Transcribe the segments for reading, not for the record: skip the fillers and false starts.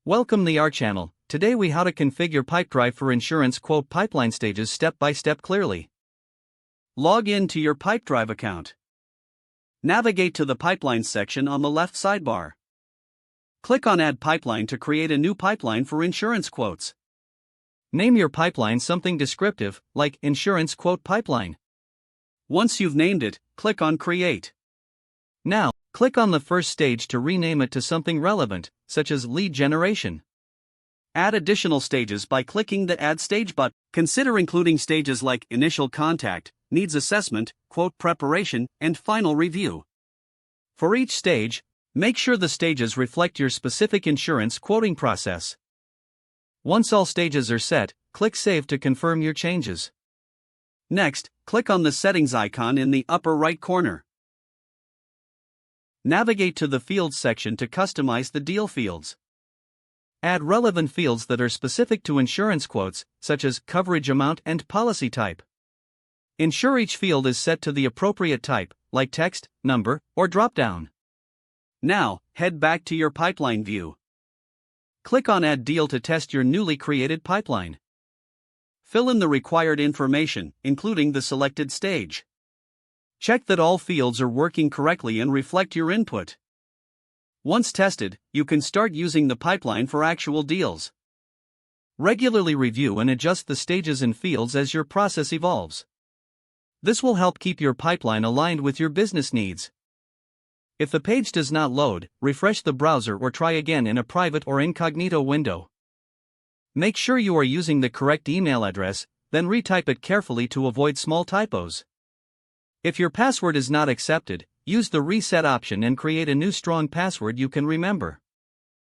Welcome to our channel. Today we how to configure Pipedrive for insurance quote pipeline stages step by step clearly. Log in to your Pipedrive account. Navigate to the Pipelines section on the left sidebar. Click on Add Pipeline to create a new pipeline for insurance quotes. Name your pipeline something descriptive, like Insurance Quote Pipeline. Once you've named it, click on Create. Now, click on the first stage to rename it to something relevant, such as Lead Generation. Add additional stages by clicking the Add Stage button. Consider including stages like Initial Contact, Needs Assessment, Quote Preparation, and Final Review. For each stage, make sure the stages reflect your specific insurance quoting process. Once all stages are set, click Save to confirm your changes. Next, click on the Settings icon in the upper right corner. Navigate to the Fields section to customize the deal fields. Add relevant fields that are specific to insurance quotes, such as coverage amount and policy type. Ensure each field is set to the appropriate type, like text, number, or drop-down. Now, head back to your pipeline view. Click on Add Deal to test your newly created pipeline. Fill in the required information, including the selected stage. Check that all fields are working correctly and reflect your input. Once tested, you can start using the pipeline for actual deals. Regularly review and adjust the stages and fields as your process evolves. This will help keep your pipeline aligned with your business needs. If the page does not load, refresh the browser or try again in a private or incognito window. Make sure you are using the correct email address, then retype it carefully to avoid small typos. If your password is not accepted, use the reset option and create a new strong password you can remember.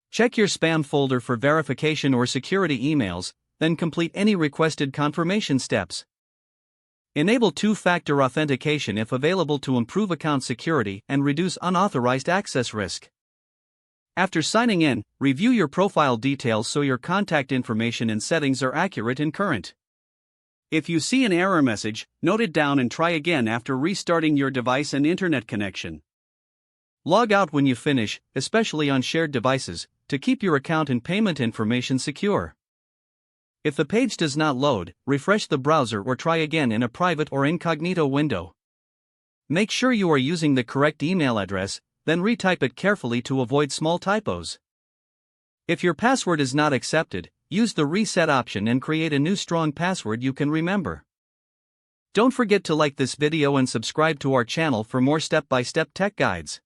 Check your spam folder for verification or security emails, then complete any requested confirmation steps. Enable two-factor authentication if available to improve account security and reduce unauthorized access risk. After signing in, review your profile details so your contact information and settings are accurate and current. If you see an error message, note it down and try again after restarting your device and internet connection. Log out when you finish, especially on shared devices, to keep your account and payment information secure. If the page does not load, refresh the browser or try again in a private or incognito window. Make sure you are using the correct email address, then retype it carefully to avoid small typos. If your password is not accepted, use the reset option and create a new strong password you can remember. Don't forget to like this video and subscribe to our channel for more step-by-step tech guides.